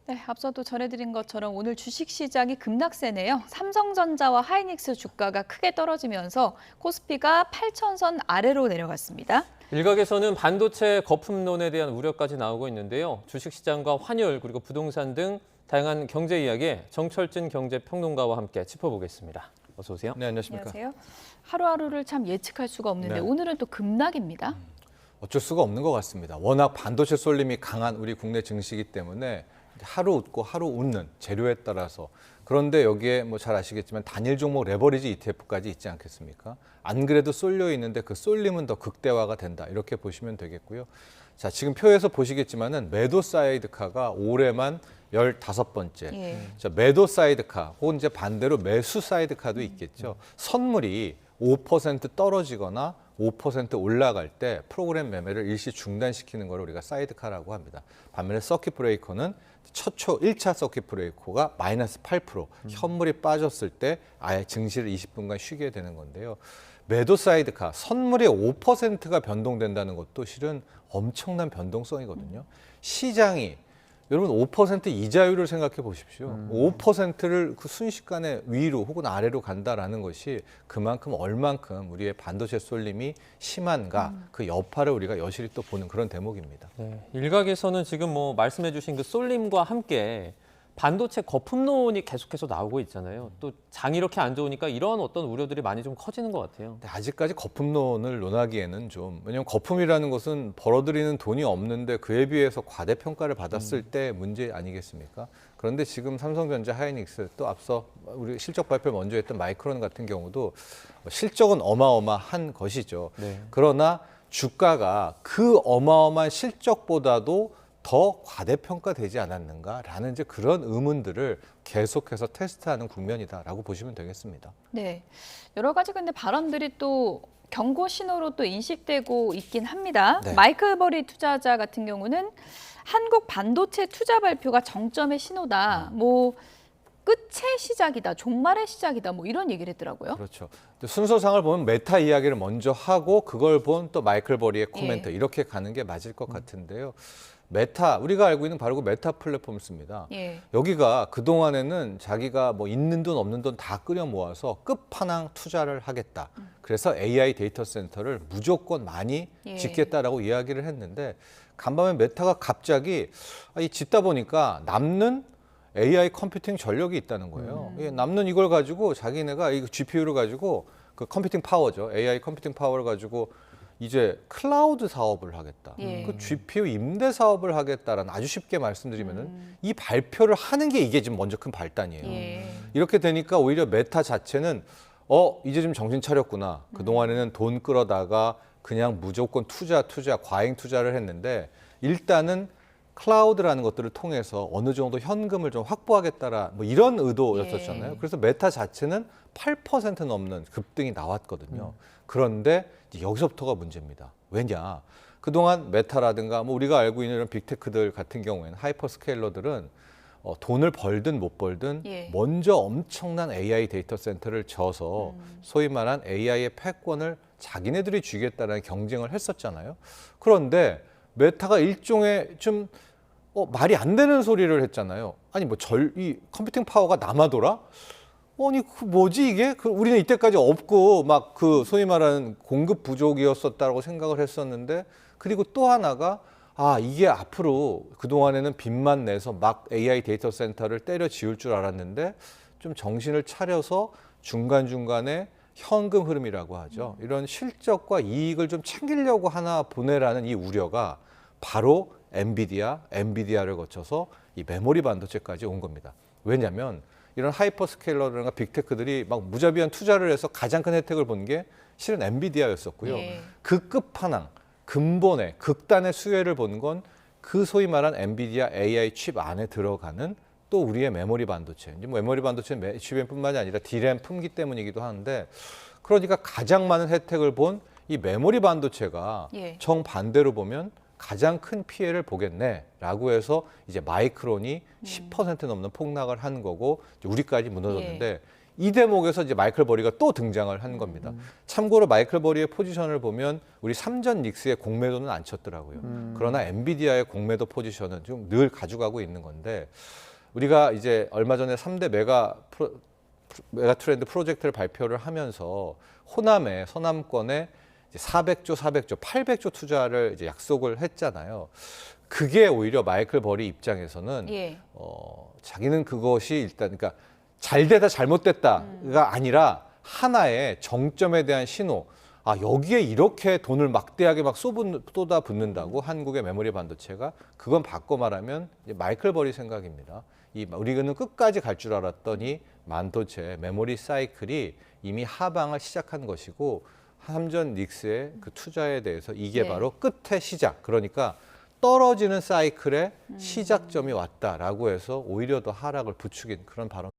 네, 앞서도 전해드린 것처럼 오늘 주식시장이 급락세네요. 삼성전자와 하이닉스 주가가 크게 떨어지면서 코스피가 8,000선 아래로 내려갔습니다. 일각에서는 반도체 거품론에 대한 우려까지 나오고 있는데요. 주식시장과 환율 그리고 부동산 등 다양한 경제 이야기 정철진 경제평론가와 함께 짚어보겠습니다. 어서 오세요. 네, 안녕하십니까. 안녕하세요. 하루하루를 참 예측할 수가 없는데 네. 오늘은 또 급락입니다. 어쩔 수가 없는 것 같습니다. 워낙 반도체 쏠림이 강한 우리 국내 증시이기 때문에 하루 웃고 하루 웃는 재료에 따라서, 그런데 여기에 뭐 잘 아시겠지만 단일 종목 레버리지 ETF까지 있지 않겠습니까? 안 그래도 쏠려 있는데 그 쏠림은 더 극대화가 된다, 이렇게 보시면 되겠고요. 자, 지금 표에서 보시겠지만은 매도 사이드카가 올해만 15번째. 예. 자, 매도 사이드카 혹은 이제 반대로 매수 사이드카도 있겠죠. 선물이 5% 떨어지거나 5% 올라갈 때 프로그램 매매를 일시 중단시키는 걸 우리가 사이드카라고 합니다. 반면에 서킷 브레이커는 첫초 1차 서킷 브레이커가 마이너스 8%, 현물이 빠졌을 때 아예 증시를 20분간 쉬게 되는 건데요. 매도 사이드카, 선물의 5%가 변동된다는 것도 실은 엄청난 변동성이거든요. 시장이 여러분 5% 이자율을 생각해 보십시오. 5%를 그 순식간에 위로 혹은 아래로 간다라는 것이 그만큼 얼만큼 우리의 반도체 쏠림이 심한가, 그 여파를 우리가 여실히 또 보는 그런 대목입니다. 네, 일각에서는 지금 뭐 말씀해주신 그 쏠림과 함께 반도체 거품론이 계속해서 나오고 있잖아요. 또 장이 이렇게 안 좋으니까 이런 어떤 우려들이 많이 좀 커지는 것 같아요. 근데 아직까지 거품론을 논하기에는 좀, 왜냐하면 거품이라는 것은 벌어들이는 돈이 없는데 그에 비해서 과대평가를 받았을 때 문제 아니겠습니까? 그런데 지금 삼성전자, 하이닉스, 또 앞서 우리 실적 발표 먼저 했던 마이크론 같은 경우도 실적은 어마어마한 것이죠. 네. 그러나 주가가 그 어마어마한 실적보다도 더 과대평가되지 않았는가라는 이제 그런 의문들을 계속해서 테스트하는 국면이다라고 보시면 되겠습니다. 네, 여러 가지 근데 발언들이 또 경고 신호로 또 인식되고 있긴 합니다. 네. 마이클 버리 투자자 같은 경우는 한국 반도체 투자 발표가 정점의 신호다. 뭐 끝의 시작이다, 종말의 시작이다, 뭐 이런 얘기를 했더라고요. 그렇죠. 순서상을 보면 메타 이야기를 먼저 하고 그걸 본 또 마이클 버리의 코멘트, 이렇게 가는 게 맞을 것 같은데요. 메타, 우리가 알고 있는 바로 그 메타 플랫폼을 씁니다. 예. 여기가 그동안에는 자기가 뭐 있는 돈 없는 돈 다 끌어 모아서 끝판왕 투자를 하겠다. 그래서 AI 데이터 센터를 무조건 많이 예. 짓겠다라고 이야기를 했는데, 간밤에 메타가 갑자기 이 짓다 보니까 남는 AI 컴퓨팅 전력이 있다는 거예요. 남는 이걸 가지고 자기네가 이 GPU를 가지고 그 컴퓨팅 파워죠. AI 컴퓨팅 파워를 가지고 이제 클라우드 사업을 하겠다. 예. 그 GPU 임대 사업을 하겠다라는, 아주 쉽게 말씀드리면은 이 발표를 하는 게 이게 지금 먼저 큰 발단이에요. 예. 이렇게 되니까 오히려 메타 자체는 이제 좀 정신 차렸구나. 그동안에는 돈 끌어다가 그냥 무조건 투자, 과잉 투자를 했는데 일단은 클라우드라는 것들을 통해서 어느 정도 현금을 좀 확보하겠다라, 뭐 이런 의도였었잖아요. 예. 그래서 메타 자체는 8% 넘는 급등이 나왔거든요. 그런데 이제 여기서부터가 문제입니다. 왜냐? 그동안 메타라든가 뭐 우리가 알고 있는 이런 빅테크들 같은 경우에는, 하이퍼스케일러들은 돈을 벌든 못 벌든 예. 먼저 엄청난 AI 데이터 센터를 져서 소위 말한 AI의 패권을 자기네들이 쥐겠다는 경쟁을 했었잖아요. 그런데 메타가 일종의 좀 말이 안 되는 소리를 했잖아요. 아니 뭐 이 컴퓨팅 파워가 남아돌아? 아니 그 뭐지 이게? 우리는 이때까지 없고 막 그 소위 말하는 공급 부족이었었다고 생각을 했었는데, 그리고 또 하나가 이게 앞으로 그동안에는 빚만 내서 막 AI 데이터 센터를 때려 지을 줄 알았는데 좀 정신을 차려서 중간중간에 현금 흐름이라고 하죠. 이런 실적과 이익을 좀 챙기려고 하나 보내라는 이 우려가 바로 엔비디아를 거쳐서 이 메모리 반도체까지 온 겁니다. 왜냐하면 이런 하이퍼스케일러라든가 빅테크들이 막 무자비한 투자를 해서 가장 큰 혜택을 본 게 실은 엔비디아였었고요. 예. 그 끝판왕, 근본의 극단의 수혜를 본 건 그 소위 말한 엔비디아 AI 칩 안에 들어가는 또 우리의 메모리 반도체. 이제 메모리 반도체는 HBM뿐만이 아니라 D램 품기 때문이기도 하는데, 그러니까 가장 많은 혜택을 본 이 메모리 반도체가 예. 정반대로 보면 가장 큰 피해를 보겠네라고 해서 이제 마이크론이 10% 넘는 폭락을 한 거고 우리까지 무너졌는데, 이 대목에서 이제 마이클 버리가 또 등장을 한 겁니다. 참고로 마이클 버리의 포지션을 보면 우리 삼전 닉스의 공매도는 안 쳤더라고요. 그러나 엔비디아의 공매도 포지션은 좀 늘 가져가고 있는 건데 우리가 이제 얼마 전에 3대 메가 트렌드 프로젝트를 발표를 하면서 호남에 서남권에 이제 400조, 800조 투자를 이제 약속을 했잖아요. 그게 오히려 마이클 버리 입장에서는 예. 자기는 그것이 일단 그러니까 잘 되다 잘못됐다가 아니라 하나의 정점에 대한 신호. 아, 여기에 이렇게 돈을 막대하게 막 쏟아붓는다고 한국의 메모리 반도체가 그건 바꿔 말하면 이제 마이클 버리 생각입니다. 우리는 끝까지 갈 줄 알았더니 반도체 메모리 사이클이 이미 하방을 시작한 것이고 삼전 닉스의 그 투자에 대해서 이게 네. 바로 끝의 시작. 그러니까 떨어지는 사이클의 시작점이 왔다라고 해서 오히려 더 하락을 부추긴 그런 발언.